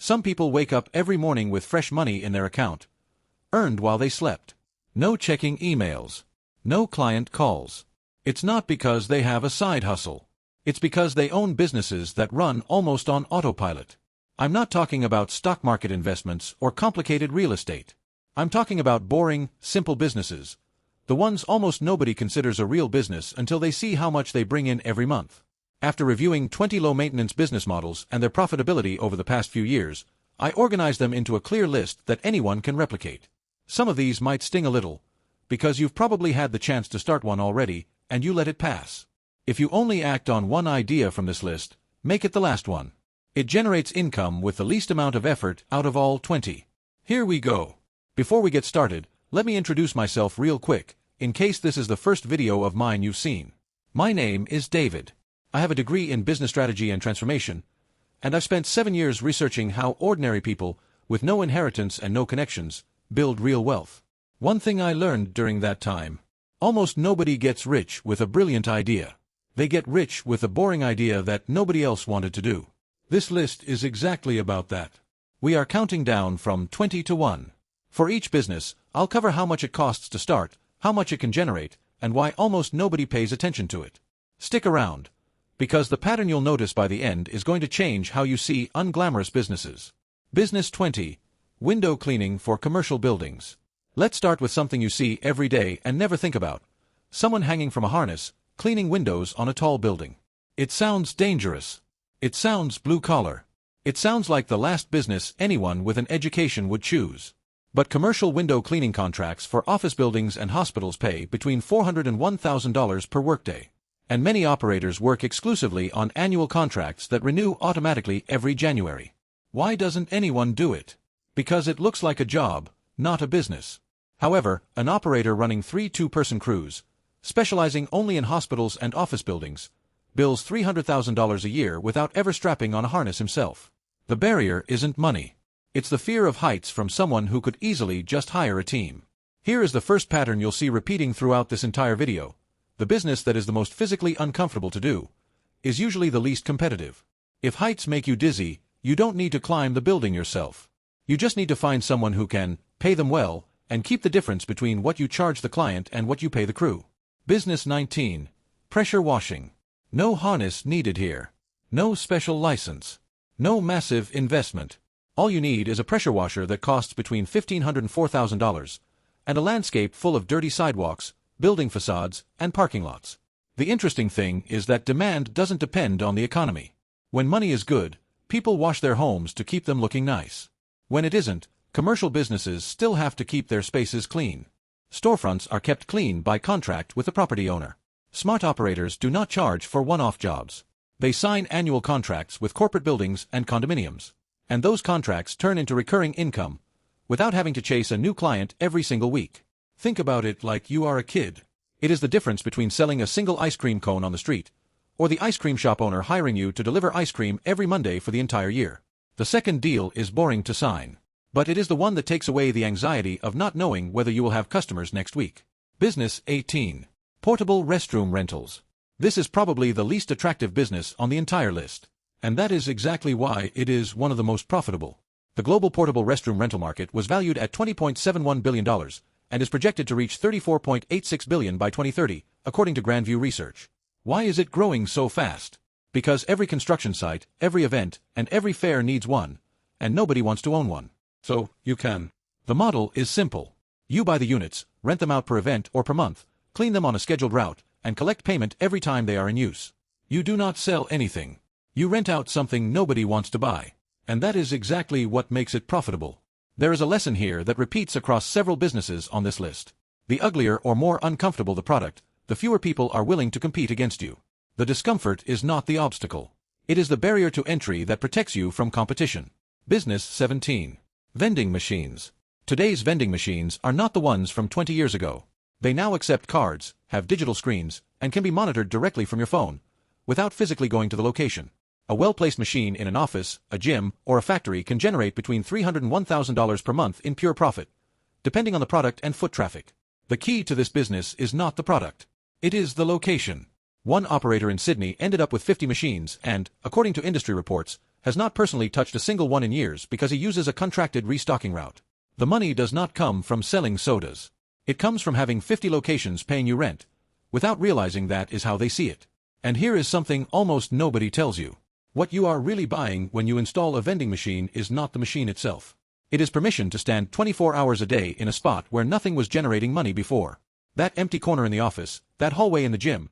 Some people wake up every morning with fresh money in their account, earned while they slept. No checking emails. No client calls. It's not because they have a side hustle. It's because they own businesses that run almost on autopilot. I'm not talking about stock market investments or complicated real estate. I'm talking about boring, simple businesses. The ones almost nobody considers a real business until they see how much they bring in every month. After reviewing 20 low-maintenance business models and their profitability over the past few years, I organized them into a clear list that anyone can replicate. Some of these might sting a little, because you've probably had the chance to start one already, and you let it pass. If you only act on one idea from this list, make it the last one. It generates income with the least amount of effort out of all 20. Here we go. Before we get started, let me introduce myself real quick, in case this is the first video of mine you've seen. My name is David. I have a degree in business strategy and transformation, and I've spent 7 years researching how ordinary people, with no inheritance and no connections, build real wealth. One thing I learned during that time: almost nobody gets rich with a brilliant idea. They get rich with a boring idea that nobody else wanted to do. This list is exactly about that. We are counting down from 20 to 1. For each business, I'll cover how much it costs to start, how much it can generate, and why almost nobody pays attention to it. Stick around, because the pattern you'll notice by the end is going to change how you see unglamorous businesses. Business 20. Window cleaning for commercial buildings. Let's start with something you see every day and never think about. Someone hanging from a harness, cleaning windows on a tall building. It sounds dangerous. It sounds blue-collar. It sounds like the last business anyone with an education would choose. But commercial window cleaning contracts for office buildings and hospitals pay between $400 and $1,000 per workday. And many operators work exclusively on annual contracts that renew automatically every January. Why doesn't anyone do it? Because it looks like a job, not a business. However, an operator running 3 two-person crews, specializing only in hospitals and office buildings, bills $300,000 a year without ever strapping on a harness himself. The barrier isn't money. It's the fear of heights from someone who could easily just hire a team. Here is the first pattern you'll see repeating throughout this entire video. The business that is the most physically uncomfortable to do is usually the least competitive. If heights make you dizzy, you don't need to climb the building yourself. You just need to find someone who can pay them well and keep the difference between what you charge the client and what you pay the crew. Business 19. Pressure washing. No harness needed here. No special license. No massive investment. All you need is a pressure washer that costs between $1,500 and $4,000, and a landscape full of dirty sidewalks, building facades, and parking lots. The interesting thing is that demand doesn't depend on the economy. When money is good, people wash their homes to keep them looking nice. When it isn't, commercial businesses still have to keep their spaces clean. Storefronts are kept clean by contract with the property owner. Smart operators do not charge for one-off jobs. They sign annual contracts with corporate buildings and condominiums. And those contracts turn into recurring income, without having to chase a new client every single week. Think about it like you are a kid. It is the difference between selling a single ice cream cone on the street, or the ice cream shop owner hiring you to deliver ice cream every Monday for the entire year. The second deal is boring to sign, but it is the one that takes away the anxiety of not knowing whether you will have customers next week. Business 18. Portable restroom rentals. This is probably the least attractive business on the entire list. And that is exactly why it is one of the most profitable. The global portable restroom rental market was valued at $20.71 billion and is projected to reach $34.86 billion by 2030, according to Grandview Research. Why is it growing so fast? Because every construction site, every event, and every fair needs one, and nobody wants to own one. So, you can. The model is simple. You buy the units, rent them out per event or per month, clean them on a scheduled route, and collect payment every time they are in use. You do not sell anything. You rent out something nobody wants to buy. And that is exactly what makes it profitable. There is a lesson here that repeats across several businesses on this list. The uglier or more uncomfortable the product, the fewer people are willing to compete against you. The discomfort is not the obstacle. It is the barrier to entry that protects you from competition. Business 17. Vending machines. Today's vending machines are not the ones from 20 years ago. They now accept cards, have digital screens, and can be monitored directly from your phone, without physically going to the location. A well-placed machine in an office, a gym, or a factory can generate between $300 and $1,000 per month in pure profit, depending on the product and foot traffic. The key to this business is not the product. It is the location. One operator in Sydney ended up with 50 machines and, according to industry reports, has not personally touched a single one in years because he uses a contracted restocking route. The money does not come from selling sodas. It comes from having 50 locations paying you rent, without realizing that is how they see it. And here is something almost nobody tells you. What you are really buying when you install a vending machine is not the machine itself. It is permission to stand 24 hours a day in a spot where nothing was generating money before. That empty corner in the office, that hallway in the gym.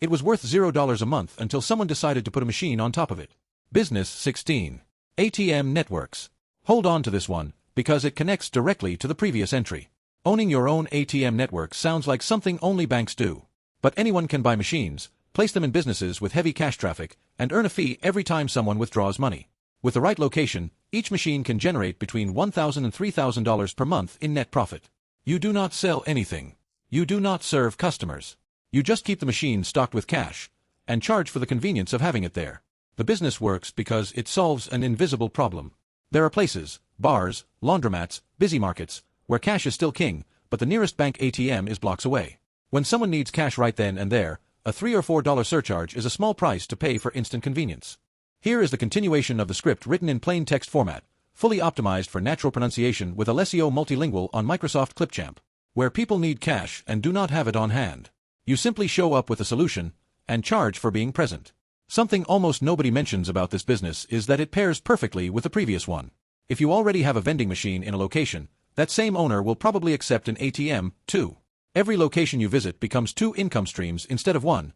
It was worth $0 a month until someone decided to put a machine on top of it. Business 16. ATM networks. Hold on to this one, because it connects directly to the previous entry. Owning your own ATM network sounds like something only banks do. But anyone can buy machines, place them in businesses with heavy cash traffic, and earn a fee every time someone withdraws money. With the right location, each machine can generate between $1,000 and $3,000 per month in net profit. You do not sell anything. You do not serve customers. You just keep the machine stocked with cash, and charge for the convenience of having it there. The business works because it solves an invisible problem. There are places, bars, laundromats, busy markets, where cash is still king, but the nearest bank ATM is blocks away. When someone needs cash right then and there, a $3 or $4 surcharge is a small price to pay for instant convenience. Here is the continuation of the script written in plain text format, fully optimized for natural pronunciation with Alessio Multilingual on Microsoft Clipchamp. Where people need cash and do not have it on hand. You simply show up with a solution, and charge for being present. Something almost nobody mentions about this business is that it pairs perfectly with the previous one. If you already have a vending machine in a location, that same owner will probably accept an ATM, too. Every location you visit becomes 2 income streams instead of 1,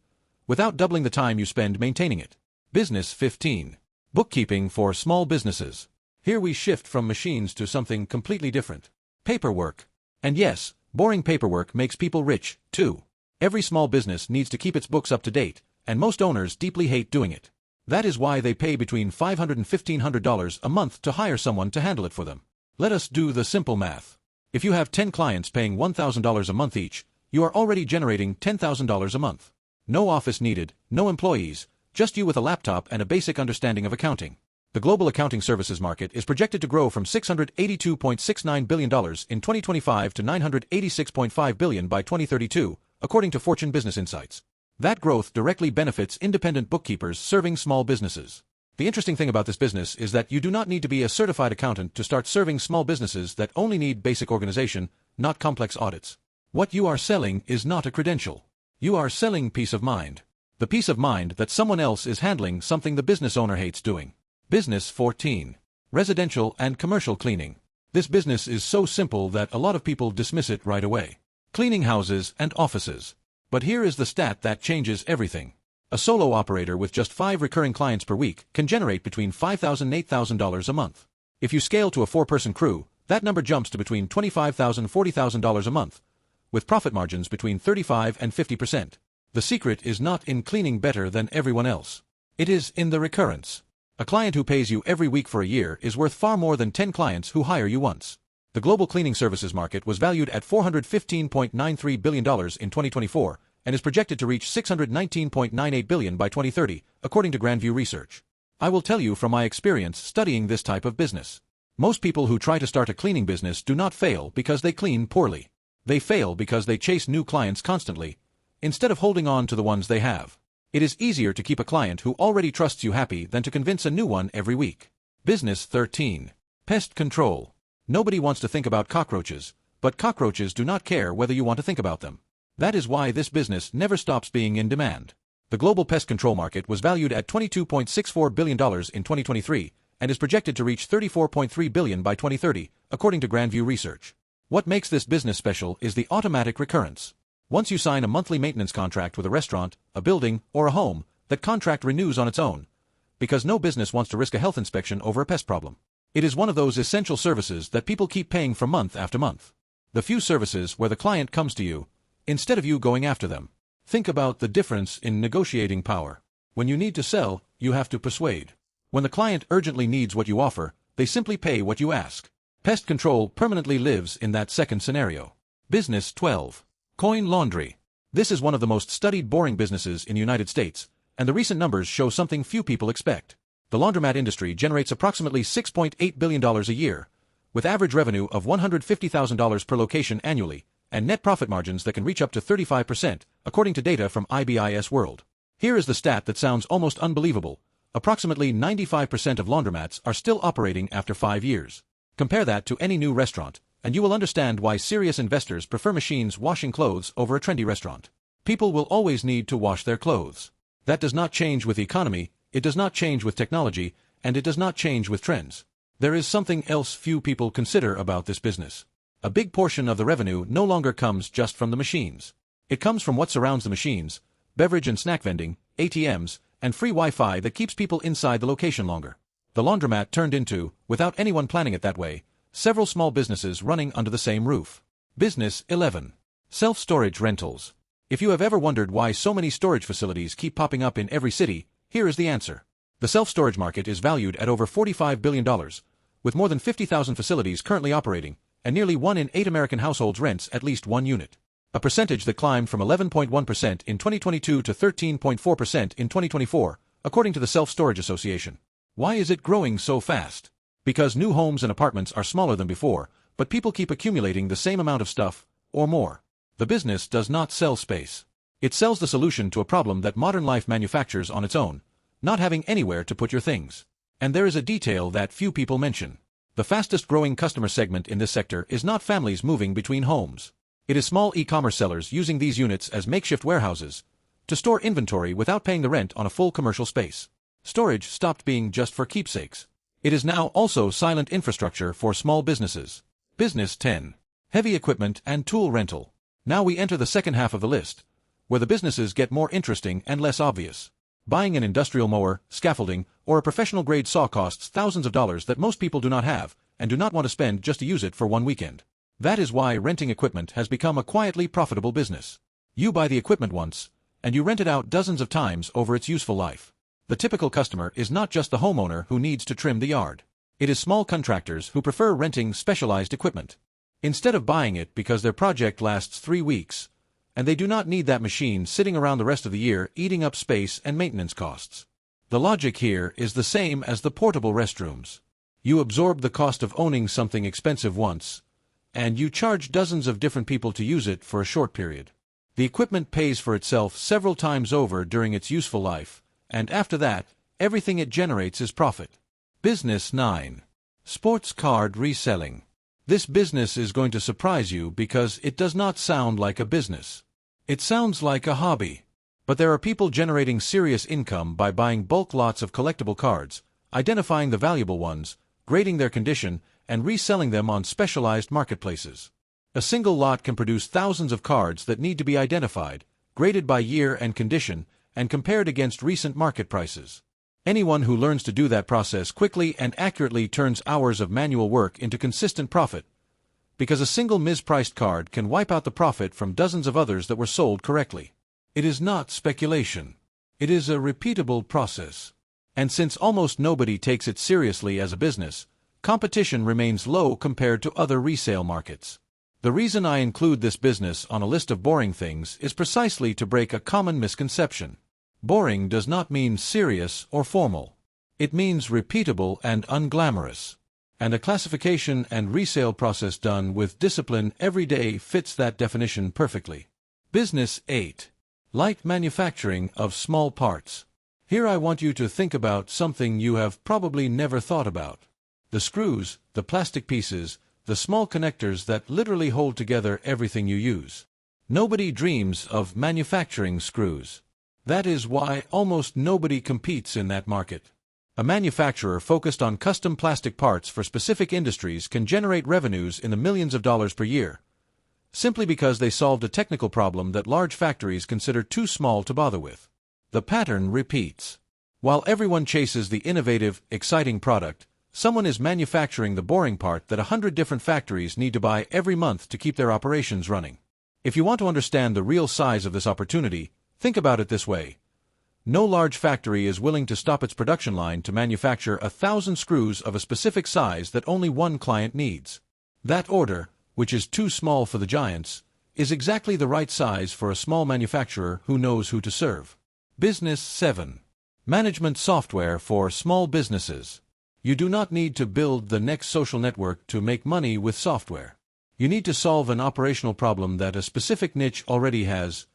without doubling the time you spend maintaining it. Business 15. Bookkeeping for small businesses. Here we shift from machines to something completely different. Paperwork. And yes, boring paperwork makes people rich, too. Every small business needs to keep its books up to date, and most owners deeply hate doing it. That is why they pay between $500 and $1,500 a month to hire someone to handle it for them. Let us do the simple math. If you have 10 clients paying $1,000 a month each, you are already generating $10,000 a month. No office needed, no employees, just you with a laptop and a basic understanding of accounting. The global accounting services market is projected to grow from $682.69 billion in 2025 to $986.5 billion by 2032, according to Fortune Business Insights. That growth directly benefits independent bookkeepers serving small businesses. The interesting thing about this business is that you do not need to be a certified accountant to start serving small businesses that only need basic organization, not complex audits. What you are selling is not a credential. You are selling peace of mind. The peace of mind that someone else is handling something the business owner hates doing. Business 14. Residential and commercial cleaning. This business is so simple that a lot of people dismiss it right away. Cleaning houses and offices. But here is the stat that changes everything. A solo operator with just 5 recurring clients per week can generate between $5,000 and $8,000 a month. If you scale to a 4-person crew, that number jumps to between $25,000 and $40,000 a month, with profit margins between 35% and 50%. The secret is not in cleaning better than everyone else. It is in the recurrence. A client who pays you every week for a year is worth far more than 10 clients who hire you once. The global cleaning services market was valued at $415.93 billion in 2024 and is projected to reach $619.98 billion by 2030, according to Grandview Research. I will tell you from my experience studying this type of business. Most people who try to start a cleaning business do not fail because they clean poorly. They fail because they chase new clients constantly, instead of holding on to the ones they have. It is easier to keep a client who already trusts you happy than to convince a new one every week. Business 13. Pest control. Nobody wants to think about cockroaches, but cockroaches do not care whether you want to think about them. That is why this business never stops being in demand. The global pest control market was valued at $22.64 billion in 2023 and is projected to reach $34.3 billion by 2030, according to Grandview Research. What makes this business special is the automatic recurrence. Once you sign a monthly maintenance contract with a restaurant, a building, or a home, that contract renews on its own, because no business wants to risk a health inspection over a pest problem. It is one of those essential services that people keep paying for month after month. The few services where the client comes to you, instead of you going after them. Think about the difference in negotiating power. When you need to sell, you have to persuade. When the client urgently needs what you offer, they simply pay what you ask. Pest control permanently lives in that second scenario. Business 12. Coin laundry. This is one of the most studied boring businesses in the United States, and the recent numbers show something few people expect. The laundromat industry generates approximately $6.8 billion a year, with average revenue of $150,000 per location annually, and net profit margins that can reach up to 35%, according to data from IBISWorld. Here is the stat that sounds almost unbelievable. Approximately 95% of laundromats are still operating after 5 years. Compare that to any new restaurant, and you will understand why serious investors prefer machines washing clothes over a trendy restaurant. People will always need to wash their clothes. That does not change with the economy, it does not change with technology, and it does not change with trends. There is something else few people consider about this business. A big portion of the revenue no longer comes just from the machines. It comes from what surrounds the machines: beverage and snack vending, ATMs, and free Wi-Fi that keeps people inside the location longer. The laundromat turned into, without anyone planning it that way, several small businesses running under the same roof. Business 11. Self-storage rentals. If you have ever wondered why so many storage facilities keep popping up in every city, here is the answer. The self-storage market is valued at over $45 billion, with more than 50,000 facilities currently operating, and nearly 1 in 8 American households rents at least one unit. A percentage that climbed from 11.1% in 2022 to 13.4% in 2024, according to the Self-Storage Association. Why is it growing so fast? Because new homes and apartments are smaller than before, but people keep accumulating the same amount of stuff, or more. The business does not sell space. It sells the solution to a problem that modern life manufactures on its own: not having anywhere to put your things. And there is a detail that few people mention. The fastest growing customer segment in this sector is not families moving between homes. It is small e-commerce sellers using these units as makeshift warehouses to store inventory without paying the rent on a full commercial space. Storage stopped being just for keepsakes. It is now also silent infrastructure for small businesses. Business 10. Heavy equipment and tool rental. Now we enter the second half of the list, where the businesses get more interesting and less obvious. Buying an industrial mower, scaffolding, or a professional-grade saw costs thousands of dollars that most people do not have and do not want to spend just to use it for one weekend. That is why renting equipment has become a quietly profitable business. You buy the equipment once, and you rent it out dozens of times over its useful life. The typical customer is not just the homeowner who needs to trim the yard. It is small contractors who prefer renting specialized equipment. Instead of buying it because their project lasts 3 weeks, and they do not need that machine sitting around the rest of the year eating up space and maintenance costs. The logic here is the same as the portable restrooms. You absorb the cost of owning something expensive once, and you charge dozens of different people to use it for a short period. The equipment pays for itself several times over during its useful life, and after that, everything it generates is profit. Business 9. Sports card reselling. This business is going to surprise you because it does not sound like a business. It sounds like a hobby. But there are people generating serious income by buying bulk lots of collectible cards, identifying the valuable ones, grading their condition, and reselling them on specialized marketplaces. A single lot can produce thousands of cards that need to be identified, graded by year and condition, and compared against recent market prices. Anyone who learns to do that process quickly and accurately turns hours of manual work into consistent profit, because a single mispriced card can wipe out the profit from dozens of others that were sold correctly. It is not speculation. It is a repeatable process. And since almost nobody takes it seriously as a business, competition remains low compared to other resale markets. The reason I include this business on a list of boring things is precisely to break a common misconception. Boring does not mean serious or formal. It means repeatable and unglamorous. And a classification and resale process done with discipline every day fits that definition perfectly. Business 8. Light manufacturing of small parts. Here I want you to think about something you have probably never thought about. The screws, the plastic pieces, the small connectors that literally hold together everything you use. Nobody dreams of manufacturing screws. That is why almost nobody competes in that market. A manufacturer focused on custom plastic parts for specific industries can generate revenues in the millions of dollars per year, simply because they solved a technical problem that large factories consider too small to bother with. The pattern repeats. While everyone chases the innovative, exciting product, someone is manufacturing the boring part that 100 different factories need to buy every month to keep their operations running. If you want to understand the real size of this opportunity, think about it this way. No large factory is willing to stop its production line to manufacture 1,000 screws of a specific size that only one client needs. That order, which is too small for the giants, is exactly the right size for a small manufacturer who knows who to serve. Business 7. Management software for small businesses. You do not need to build the next social network to make money with software. You need to solve an operational problem that a specific niche already has,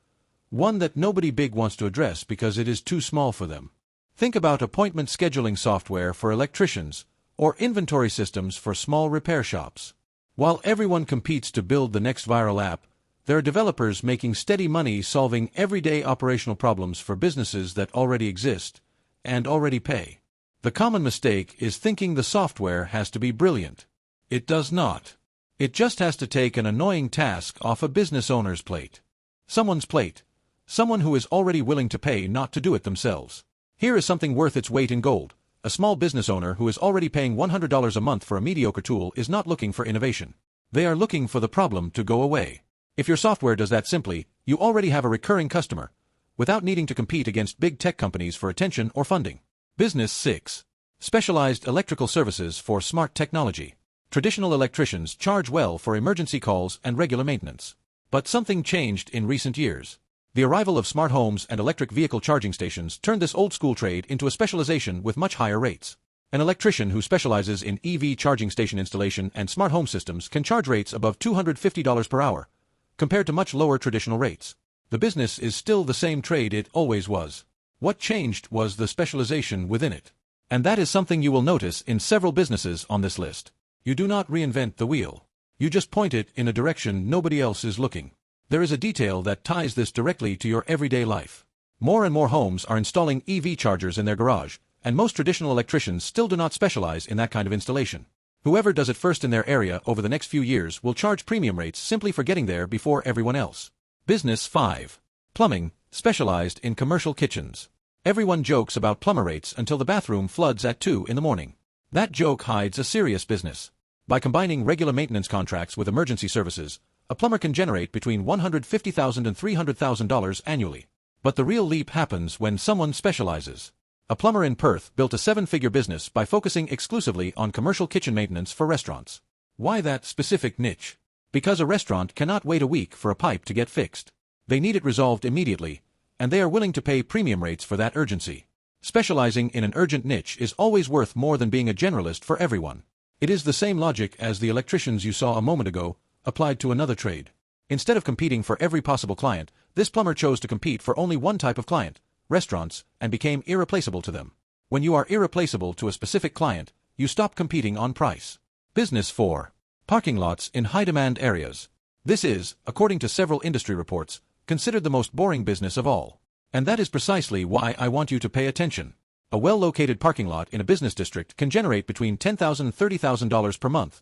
one that nobody big wants to address because it is too small for them. Think about appointment scheduling software for electricians or inventory systems for small repair shops. While everyone competes to build the next viral app, there are developers making steady money solving everyday operational problems for businesses that already exist and already pay. The common mistake is thinking the software has to be brilliant. It does not. It just has to take an annoying task off a business owner's plate. Someone's plate. Someone who is already willing to pay not to do it themselves. Here is something worth its weight in gold. A small business owner who is already paying $100 a month for a mediocre tool is not looking for innovation. They are looking for the problem to go away. If your software does that simply, you already have a recurring customer, without needing to compete against big tech companies for attention or funding. Business 6. Specialized electrical services for smart technology. Traditional electricians charge well for emergency calls and regular maintenance. But something changed in recent years. The arrival of smart homes and electric vehicle charging stations turned this old-school trade into a specialization with much higher rates. An electrician who specializes in EV charging station installation and smart home systems can charge rates above $250 per hour, compared to much lower traditional rates. The business is still the same trade it always was. What changed was the specialization within it. And that is something you will notice in several businesses on this list. You do not reinvent the wheel. You just point it in a direction nobody else is looking. There is a detail that ties this directly to your everyday life. More and more homes are installing EV chargers in their garage, and most traditional electricians still do not specialize in that kind of installation. Whoever does it first in their area over the next few years will charge premium rates simply for getting there before everyone else. Business 5. Plumbing, specialized in commercial kitchens. Everyone jokes about plumber rates until the bathroom floods at 2 in the morning. That joke hides a serious business. By combining regular maintenance contracts with emergency services, a plumber can generate between $150,000 and $300,000 annually. But the real leap happens when someone specializes. A plumber in Perth built a 7-figure business by focusing exclusively on commercial kitchen maintenance for restaurants. Why that specific niche? Because a restaurant cannot wait a week for a pipe to get fixed. They need it resolved immediately, and they are willing to pay premium rates for that urgency. Specializing in an urgent niche is always worth more than being a generalist for everyone. It is the same logic as the electricians you saw a moment ago, applied to another trade. Instead of competing for every possible client, this plumber chose to compete for only one type of client, restaurants, and became irreplaceable to them. When you are irreplaceable to a specific client, you stop competing on price. Business 4. Parking lots in high-demand areas. This is, according to several industry reports, considered the most boring business of all. And that is precisely why I want you to pay attention. A well-located parking lot in a business district can generate between $10,000 and $30,000 per month,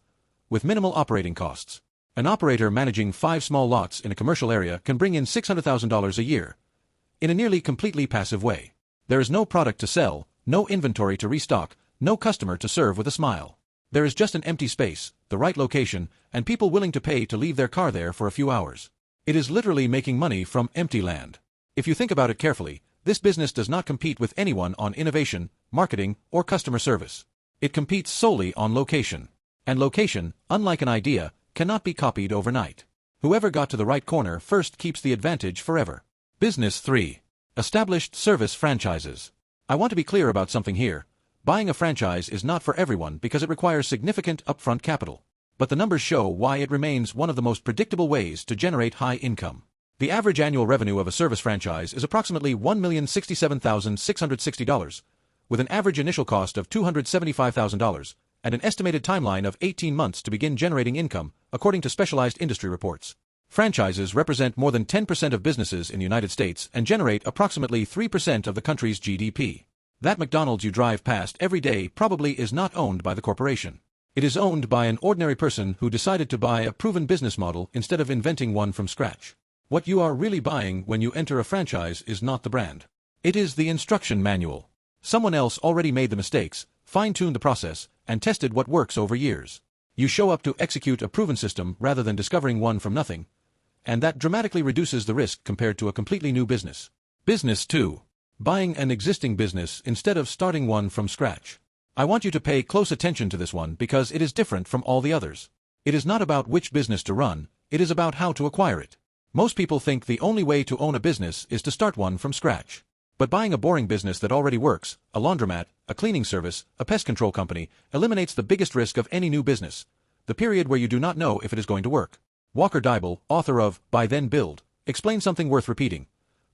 with minimal operating costs. An operator managing 5 small lots in a commercial area can bring in $600,000 a year, in a nearly completely passive way. There is no product to sell, no inventory to restock, no customer to serve with a smile. There is just an empty space, the right location, and people willing to pay to leave their car there for a few hours. It is literally making money from empty land. If you think about it carefully, this business does not compete with anyone on innovation, marketing, or customer service. It competes solely on location. And location, unlike an idea, cannot be copied overnight. Whoever got to the right corner first keeps the advantage forever. Business 3. Established service franchises. I want to be clear about something here. Buying a franchise is not for everyone because it requires significant upfront capital. But the numbers show why it remains one of the most predictable ways to generate high income. The average annual revenue of a service franchise is approximately $1,067,660, with an average initial cost of $275,000 and an estimated timeline of 18 months to begin generating income, according to specialized industry reports. Franchises represent more than 10% of businesses in the United States and generate approximately 3% of the country's GDP. That McDonald's you drive past every day probably is not owned by the corporation. It is owned by an ordinary person who decided to buy a proven business model instead of inventing one from scratch. What you are really buying when you enter a franchise is not the brand. It is the instruction manual. Someone else already made the mistakes, fine-tuned the process, and tested what works over years. You show up to execute a proven system rather than discovering one from nothing, and that dramatically reduces the risk compared to a completely new business. Business 2. Buying an existing business instead of starting one from scratch. I want you to pay close attention to this one because it is different from all the others. It is not about which business to run, it is about how to acquire it. Most people think the only way to own a business is to start one from scratch. But buying a boring business that already works, a laundromat, a cleaning service, a pest control company, eliminates the biggest risk of any new business, the period where you do not know if it is going to work. Deibel, author of Buy Then Build, explains something worth repeating.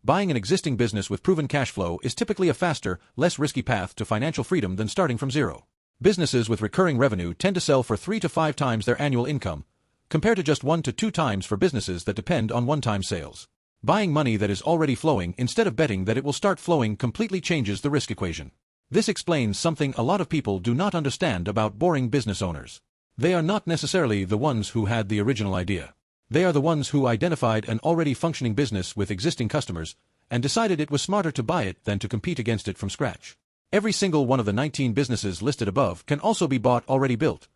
buying an existing business with proven cash flow is typically a faster, less risky path to financial freedom than starting from zero. Businesses with recurring revenue tend to sell for 3 to 5 times their annual income, compared to just 1 to 2 times for businesses that depend on one-time sales. Buying money that is already flowing instead of betting that it will start flowing completely changes the risk equation. This explains something a lot of people do not understand about boring business owners. They are not necessarily the ones who had the original idea. They are the ones who identified an already functioning business with existing customers and decided it was smarter to buy it than to compete against it from scratch. Every single one of the 19 businesses listed above can also be bought already built,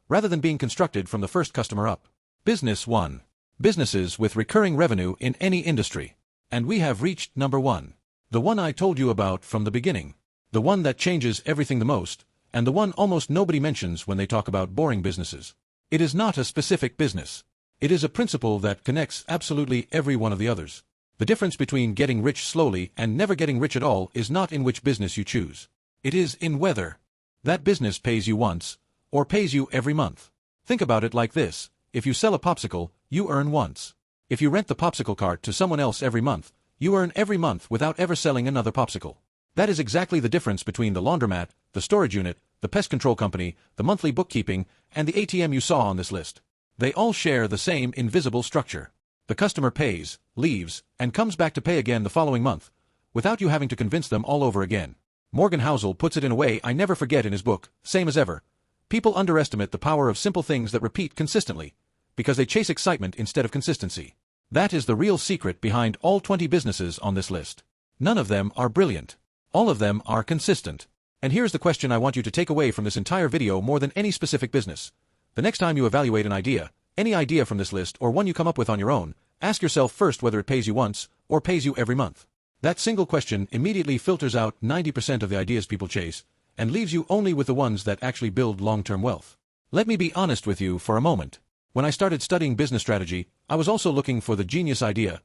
rather than being constructed from the first customer up. Business 1. Businesses with recurring revenue in any industry. And we have reached number 1. The one I told you about from the beginning. The one that changes everything the most, and the one almost nobody mentions when they talk about boring businesses. It is not a specific business. It is a principle that connects absolutely every one of the others. The difference between getting rich slowly and never getting rich at all is not in which business you choose. It is in whether that business pays you once, or pays you every month. Think about it like this: if you sell a popsicle, you earn once. If you rent the popsicle cart to someone else every month, you earn every month without ever selling another popsicle. That is exactly the difference between the laundromat, the storage unit, the pest control company, the monthly bookkeeping, and the ATM you saw on this list. They all share the same invisible structure. The customer pays, leaves, and comes back to pay again the following month, without you having to convince them all over again. Morgan Housel puts it in a way I never forget in his book, Same as Ever. People underestimate the power of simple things that repeat consistently, because they chase excitement instead of consistency. That is the real secret behind all 20 businesses on this list. None of them are brilliant. All of them are consistent. And here's the question I want you to take away from this entire video more than any specific business. The next time you evaluate an idea, any idea from this list or one you come up with on your own, ask yourself first whether it pays you once or pays you every month. That single question immediately filters out 90% of the ideas people chase and leaves you only with the ones that actually build long-term wealth. Let me be honest with you for a moment. When I started studying business strategy, I was also looking for the genius idea,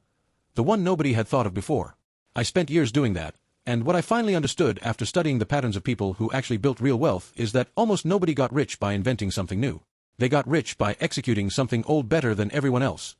the one nobody had thought of before. I spent years doing that, and what I finally understood after studying the patterns of people who actually built real wealth is that almost nobody got rich by inventing something new. They got rich by executing something old better than everyone else,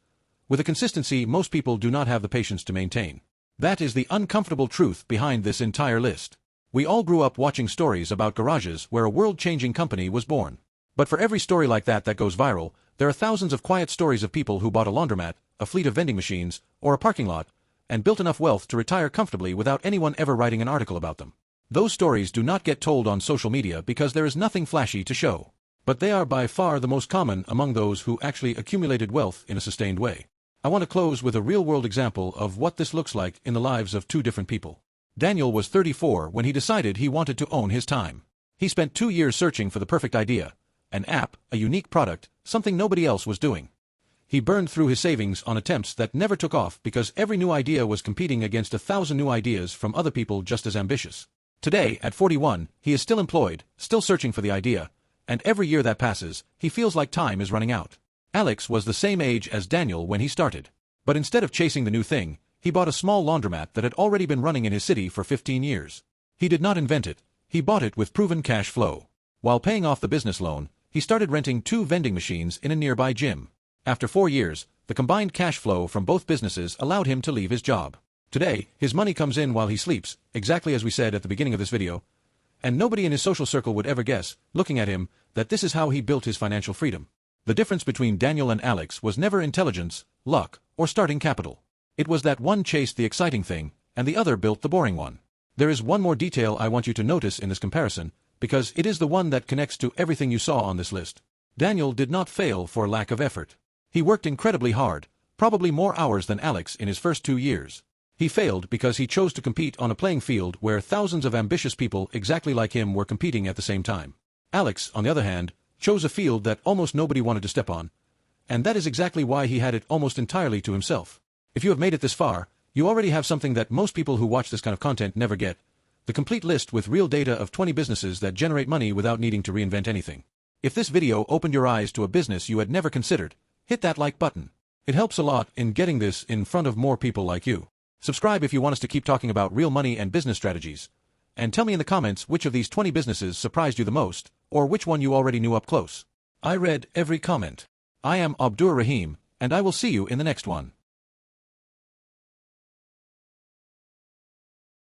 with a consistency most people do not have the patience to maintain. That is the uncomfortable truth behind this entire list. We all grew up watching stories about garages where a world-changing company was born. But for every story like that goes viral, there are thousands of quiet stories of people who bought a laundromat, a fleet of vending machines, or a parking lot, and built enough wealth to retire comfortably without anyone ever writing an article about them. Those stories do not get told on social media because there is nothing flashy to show. But they are by far the most common among those who actually accumulated wealth in a sustained way. I want to close with a real-world example of what this looks like in the lives of two different people. Daniel was 34 when he decided he wanted to own his time. He spent 2 years searching for the perfect idea, an app, a unique product, something nobody else was doing. He burned through his savings on attempts that never took off because every new idea was competing against 1,000 new ideas from other people just as ambitious. Today, at 41, he is still employed, still searching for the idea, and every year that passes, he feels like time is running out. Alex was the same age as Daniel when he started. But instead of chasing the new thing, he bought a small laundromat that had already been running in his city for 15 years. He did not invent it, he bought it with proven cash flow. While paying off the business loan, he started renting 2 vending machines in a nearby gym. After 4 years, the combined cash flow from both businesses allowed him to leave his job. Today, his money comes in while he sleeps, exactly as we said at the beginning of this video, and nobody in his social circle would ever guess, looking at him, that this is how he built his financial freedom. The difference between Daniel and Alex was never intelligence, luck, or starting capital. It was that one chased the exciting thing, and the other built the boring one. There is one more detail I want you to notice in this comparison, because it is the one that connects to everything you saw on this list. Daniel did not fail for lack of effort. He worked incredibly hard, probably more hours than Alex in his first 2 years. He failed because he chose to compete on a playing field where thousands of ambitious people exactly like him were competing at the same time. Alex, on the other hand, chose a field that almost nobody wanted to step on, and that is exactly why he had it almost entirely to himself. If you have made it this far, you already have something that most people who watch this kind of content never get: the complete list with real data of 20 businesses that generate money without needing to reinvent anything. If this video opened your eyes to a business you had never considered, hit that like button. It helps a lot in getting this in front of more people like you. Subscribe if you want us to keep talking about real money and business strategies. And tell me in the comments which of these 20 businesses surprised you the most, or which one you already knew up close. I read every comment. I am Abdur Rahim, and I will see you in the next one.